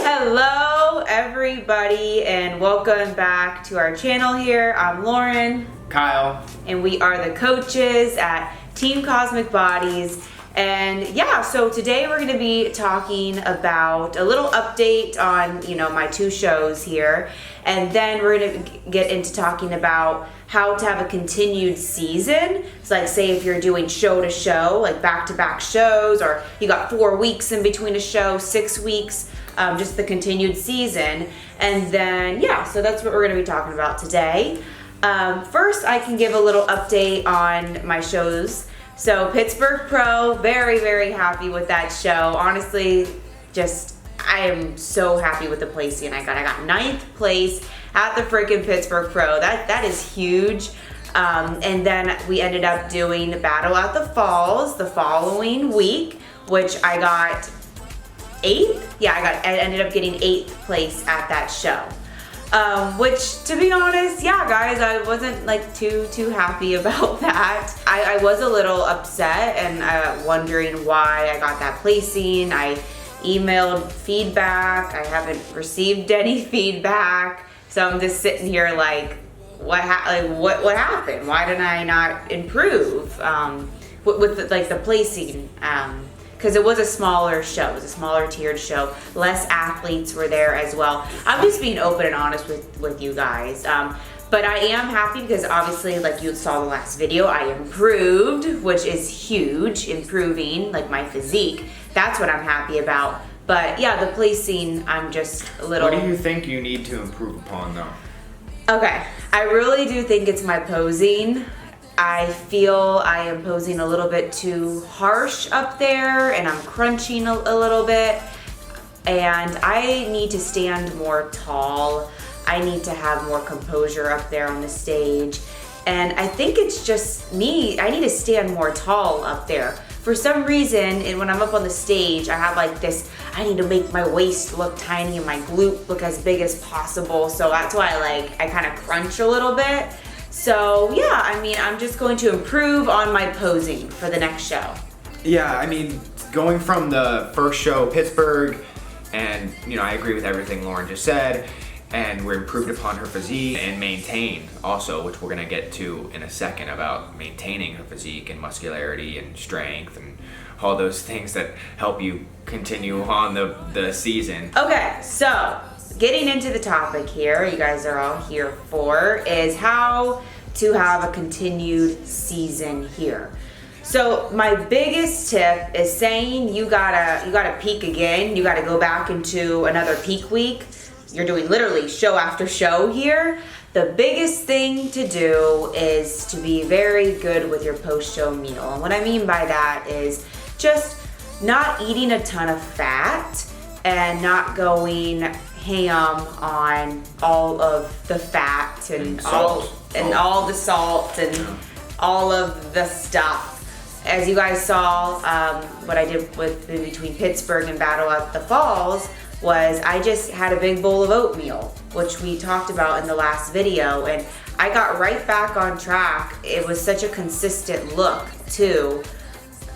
Hello everybody and welcome back to our channel here. I'm Lauren. Kyle. And we are the coaches at Team Cosmic Bodies. And yeah, so today we're going to be talking about a little update on, my two shows here. And then we're going to get into talking about how to have a continued season. So like say if you're doing show to show, like back-to-back shows, or you got 4 weeks in between a show, 6 weeks, just the continued season. And then, yeah, so that's what we're going to be talking about today. First, I can give a little update on my shows. So Pittsburgh Pro, very, very happy with that show. Honestly, I am so happy with the placing I got. I got 9th place at the freaking Pittsburgh Pro. That is huge. And then we ended up doing Battle at the Falls the following week, which I got 8th. Yeah, I ended up getting 8th place at that show. Which, to be honest, yeah, guys, I wasn't like too happy about that. I was a little upset and wondering why I got that placing. I emailed feedback. I haven't received any feedback, so I'm just sitting here like, what happened? Why did I not improve with the placing? Because it was a smaller show, it was a smaller tiered show. Less athletes were there as well. I'm just being open and honest with you guys. But I am happy because obviously, like you saw the last video, I improved, which is huge, improving like my physique. That's what I'm happy about. But yeah, the placing, I'm just a little... What do you think you need to improve upon though? Okay, I really do think it's my posing. I feel I am posing a little bit too harsh up there and I'm crunching a little bit, and I need to stand more tall. I need to have more composure up there on the stage, and I think it's just me. I need to stand more tall up there. For some reason, and when I'm up on the stage, I have like this, I need to make my waist look tiny and my glute look as big as possible, so that's why I kind of crunch a little bit. So yeah, I'm just going to improve on my posing for the next show. Yeah, going from the first show, Pittsburgh, and I agree with everything Lauren just said, and we improved upon her physique and maintained also, which we're gonna get to in a second, about maintaining her physique and muscularity and strength and all those things that help you continue on the season. Okay, so getting into the topic here, you guys are all here for, is how to have a continued season here. So my biggest tip is saying you gotta peak again. You gotta go back into another peak week. You're doing literally show after show here. The biggest thing to do is to be very good with your post-show meal. And what I mean by that is just not eating a ton of fat and not going ham on all of the fat and all the salt and all of the stuff. As you guys saw, what I did between Pittsburgh and Battle at the Falls was I just had a big bowl of oatmeal, which we talked about in the last video, and I got right back on track. It was such a consistent look too.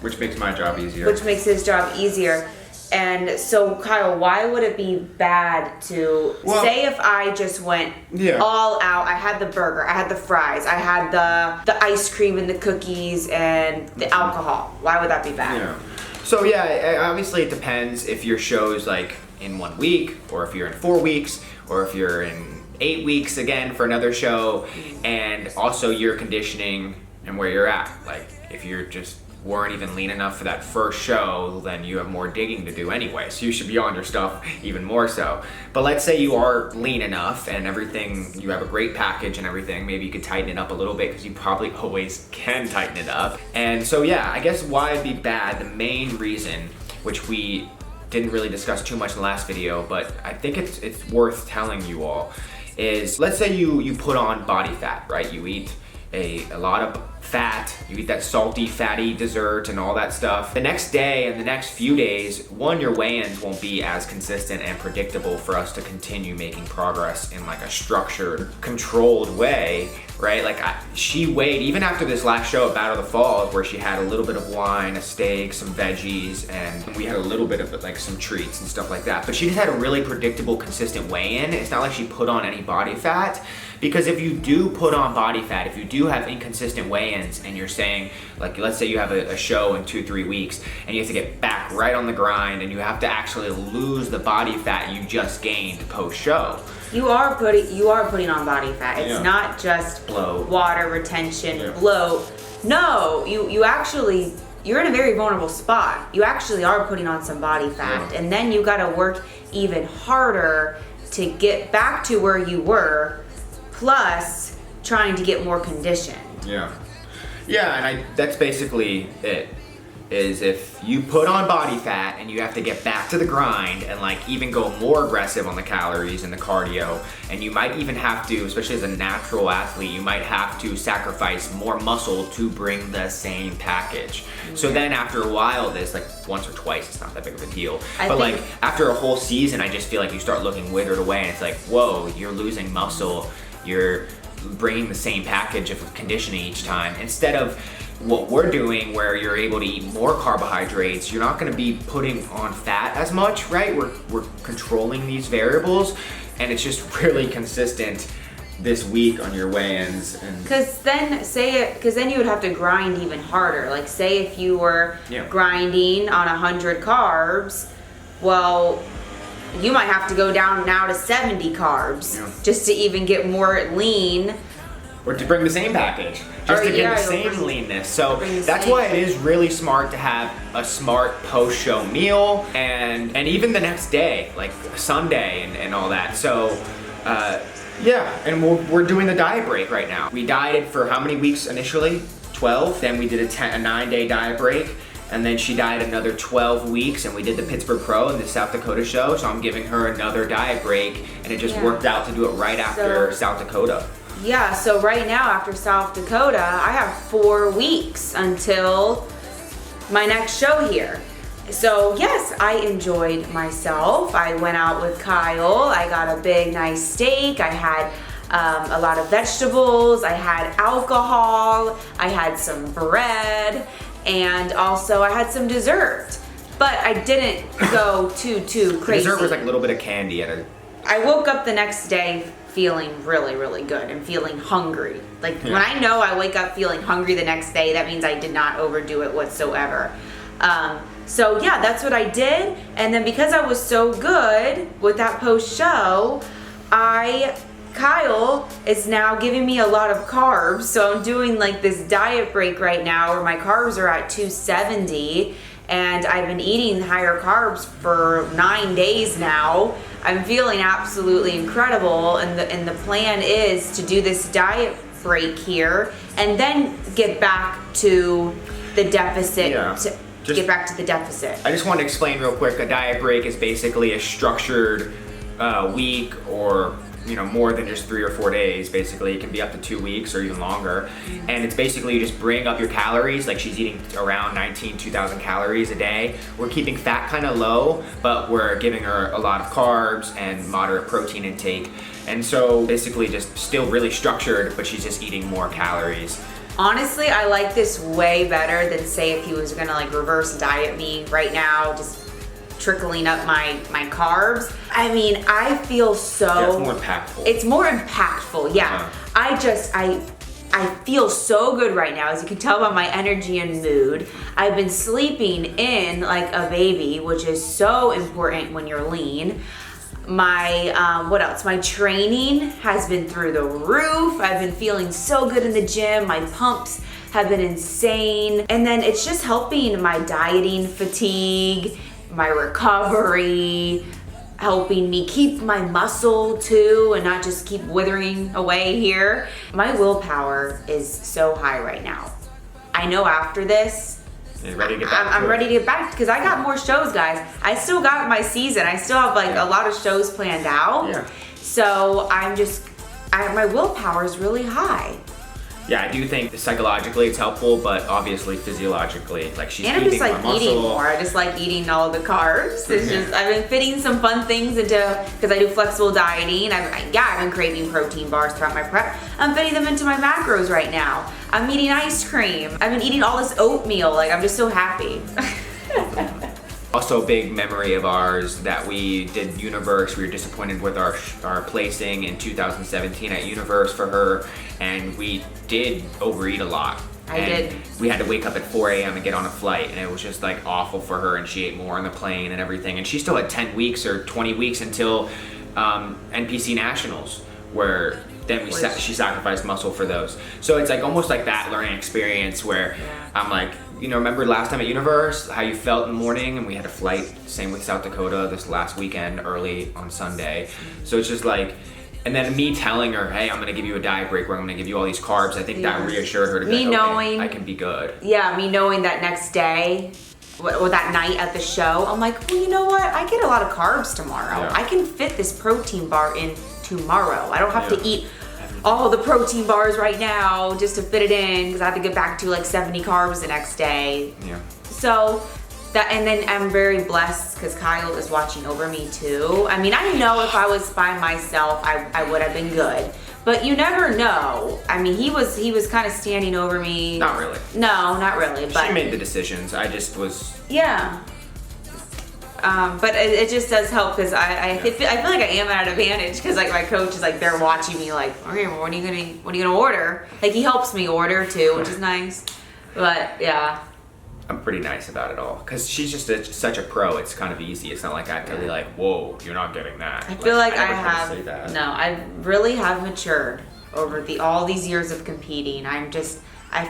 Which makes my job easier. Which makes his job easier. And so, Kyle, why would it be bad to say if I just went all out? I had the burger, I had the fries, I had the ice cream and the cookies and the alcohol. Why would that be bad? Yeah. So yeah, obviously it depends if your show's like in 1 week, or if you're in 4 weeks, or if you're in 8 weeks again for another show, and also your conditioning and where you're at. Like if you're just weren't even lean enough for that first show, then you have more digging to do anyway, so you should be on your stuff even more so. But let's say you are lean enough and everything, you have a great package and everything, maybe you could tighten it up a little bit, because you probably always can tighten it up. And so yeah, I guess why it'd be bad, the main reason, which we didn't really discuss too much in the last video, but I think it's worth telling you all, is let's say you put on body fat, right? You eat a lot of fat, you eat that salty, fatty dessert and all that stuff. The next day and the next few days, one, your weigh-ins won't be as consistent and predictable for us to continue making progress in like a structured, controlled way, right? Like she weighed, even after this last show at Battle of the Falls, where she had a little bit of wine, a steak, some veggies, and we had a little bit of like some treats and stuff like that. But she just had a really predictable, consistent weigh-in. It's not like she put on any body fat. Because if you do put on body fat, if you do have inconsistent weigh-ins and you're saying, like let's say you have a show in 2-3 weeks and you have to get back right on the grind and you have to actually lose the body fat you just gained post-show. You are putting on body fat. It's not just bloat, water retention, bloat. No, you're in a very vulnerable spot. You actually are putting on some body fat, and then you got to work even harder to get back to where you were, plus trying to get more conditioned. Yeah, and that's basically it. Is if you put on body fat and you have to get back to the grind and like even go more aggressive on the calories and the cardio, and you might even have to, especially as a natural athlete, you might have to sacrifice more muscle to bring the same package. So then after a while, this like once or twice, it's not that big of a deal. But like after a whole season, I just feel like you start looking withered away and it's like, whoa, you're losing muscle. You're bringing the same package of conditioning each time instead of what we're doing where you're able to eat more carbohydrates. You're not going to be putting on fat as much, right? We're controlling these variables, and it's just really consistent this week on your weigh-ins. Because then you would have to grind even harder. Like say if you were grinding on 100 carbs, well, you might have to go down now to 70 carbs just to even get more lean. Or to bring the same package, just to get the same leanness. So that's why it is really smart to have a smart post-show meal and even the next day, like Sunday and all that. So and we're doing the diet break right now. We dieted for how many weeks initially? 12. Then we did a 9-day diet break. And then she dieted another 12 weeks, and we did the Pittsburgh Pro and the South Dakota show. So I'm giving her another diet break, and it just worked out to do it right after South Dakota. Yeah, so right now after South Dakota, I have 4 weeks until my next show here. So yes, I enjoyed myself. I went out with Kyle. I got a big, nice steak. I had a lot of vegetables. I had alcohol. I had some bread. And also I had some dessert. But I didn't go too crazy. Dessert was like a little bit of candy I woke up the next day feeling really, really good and feeling hungry. Like when I know I wake up feeling hungry the next day, that means I did not overdo it whatsoever. So yeah, that's what I did. And then because I was so good with that post show, Kyle is now giving me a lot of carbs. So I'm doing like this diet break right now where my carbs are at 270, and I've been eating higher carbs for 9 days now. I'm feeling absolutely incredible, and the plan is to do this diet break here and then get back to the deficit. Get back to the deficit. I just want to explain real quick. A diet break is basically a structured week, or more than just 3 or 4 days. Basically, it can be up to 2 weeks or even longer. And it's basically you just bring up your calories. Like she's eating around 2,000 calories a day. We're keeping fat kind of low, but we're giving her a lot of carbs and moderate protein intake. And so basically just still really structured, but she's just eating more calories. Honestly, I like this way better than say if he was gonna like reverse diet me right now, just trickling up my carbs. I mean, I feel so... Yeah, it's more impactful. It's more impactful, yeah. I feel so good right now, as you can tell by my energy and mood. I've been sleeping in like a baby, which is so important when you're lean. My, what else? My training has been through the roof. I've been feeling so good in the gym. My pumps have been insane. And then it's just helping my dieting fatigue, my recovery, helping me keep my muscle too and not just keep withering away here. My willpower is so high right now. I know after this, You're ready to get back I'm ready to get back because I got more shows, guys. I still got my season. I still have like a lot of shows planned out. Yeah. So my willpower is really high. Yeah, I do think psychologically it's helpful, but obviously physiologically, like she's And I'm just keeping like my eating muscle. more. I just like eating all the carbs. It's just I've been fitting some fun things into because I do flexible dieting. I've been craving protein bars throughout my prep. I'm fitting them into my macros right now. I'm eating ice cream. I've been eating all this oatmeal. Like I'm just so happy. Also, a big memory of ours that we did Universe. We were disappointed with our placing in 2017 at Universe for her, and we did overeat a lot. I did. We had to wake up at 4 a.m. and get on a flight, and it was just like awful for her. And she ate more on the plane and everything. And she still had 10 weeks or 20 weeks until NPC Nationals, where then she sacrificed muscle for those. So it's like almost like that learning experience where I'm like, remember last time at Universe, how you felt in the morning, and we had a flight, same with South Dakota this last weekend, early on Sunday. So it's just like, and then me telling her, hey, I'm gonna give you a diet break where I'm gonna give you all these carbs, I think that reassured her to be like, okay, I can be good. Yeah, me knowing that next day, or that night at the show, I'm like, well, you know what? I get a lot of carbs tomorrow. Yeah. I can fit this protein bar in tomorrow. I don't have to eat all the protein bars right now just to fit it in because I have to get back to like 70 carbs the next day. Yeah. So and then I'm very blessed because Kyle is watching over me too. I mean, I know if I was by myself, I would have been good. But you never know. I mean, he was kind of standing over me. Not really. No, not really. But She made the decisions. I just was. Yeah. But it just does help because I feel like I am at an advantage because like my coach is like they're watching me like, okay, well, what are you gonna order? Like he helps me order too, which is nice. But yeah. I'm pretty nice about it all because she's just such a pro. It's kind of easy. It's not like I have to be like, whoa, you're not getting that. I feel like I never have to say have that. no. I really have matured over all these years of competing. I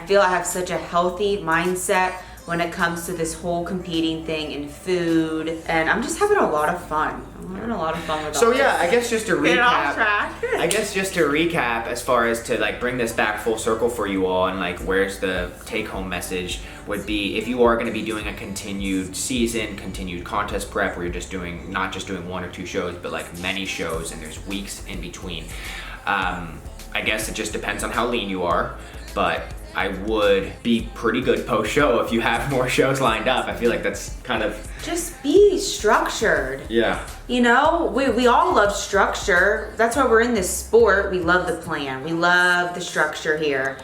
feel I have such a healthy mindset when it comes to this whole competing thing in food, and I'm just having a lot of fun. I'm having a lot of fun with all this. I guess just to Get off recap. track. I guess just to recap, as far as to like bring this back full circle for you all, and like where's the take-home message would be, if you are going to be doing a continued season, continued contest prep, where you're just doing not just doing one or two shows, but like many shows, and there's weeks in between. I guess it just depends on how lean you are, but I would be pretty good post-show if you have more shows lined up. I feel like that's kind of... Just be structured. Yeah. You know, we all love structure. That's why we're in this sport. We love the plan. We love the structure here.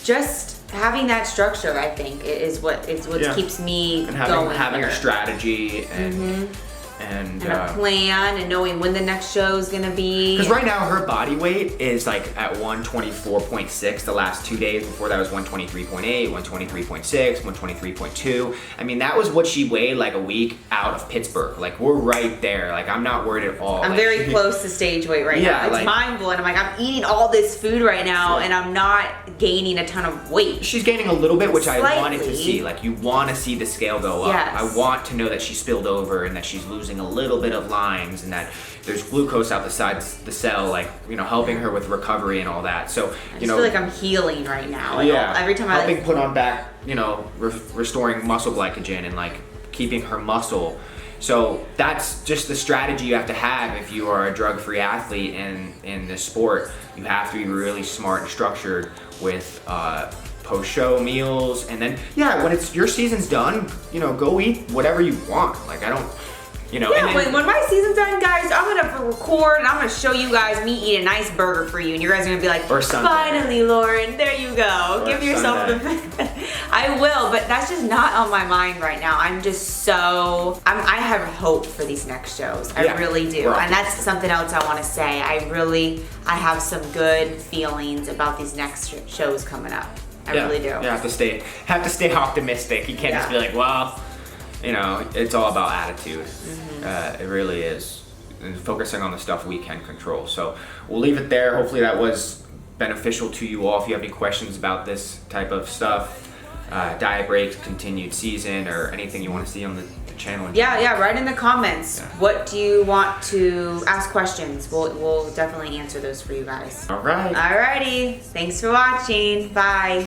Just having that structure, I think, is what keeps me and going having here. a strategy and a plan and knowing when the next show is gonna be. Because right now her body weight is like at 124.6. The last 2 days before that was 123.8, 123.6, 123.2. I mean, that was what she weighed like a week out of Pittsburgh. Like we're right there. Like I'm not worried at all. I'm like, very close to stage weight right now. It's like, mind blowing. I'm like, I'm eating all this food right now and I'm not gaining a ton of weight. She's gaining a little bit, which I wanted to Slightly. see. Like you want to see the scale go up. Yes. I want to know that she spilled over and that she's losing a little bit of lines and that there's glucose out the sides the cell, like, helping her with recovery and all that. So, I just feel like I'm healing right now. Like, every time helping put on back, restoring muscle glycogen and like keeping her muscle. So that's just the strategy you have to have if you are a drug-free athlete in this sport. You have to be really smart and structured with post-show meals, and then when it's your season's done, go eat whatever you want. Like I don't, Yeah, and then, when my season's done, guys, I'm gonna record and I'm gonna show you guys me eat a nice burger for you, and you guys are gonna be like, Or Sunday. finally, Lauren, there you go. Or Give yourself the. I will, but that's just not on my mind right now. I'm just I have hope for these next shows. I really do, and that's something else I want to say. I have some good feelings about these next shows coming up. I really do. You have to stay optimistic. You can't just be like, well, it's all about attitude. It really is. And focusing on the stuff we can control. So we'll leave it there. Hopefully that was beneficial to you all. If you have any questions about this type of stuff, diet breaks, continued season, or anything you want to see on the channel. Yeah, write in the comments. What do you want to ask questions? We'll definitely answer those for you guys. All right. Alrighty. Thanks for watching. Bye.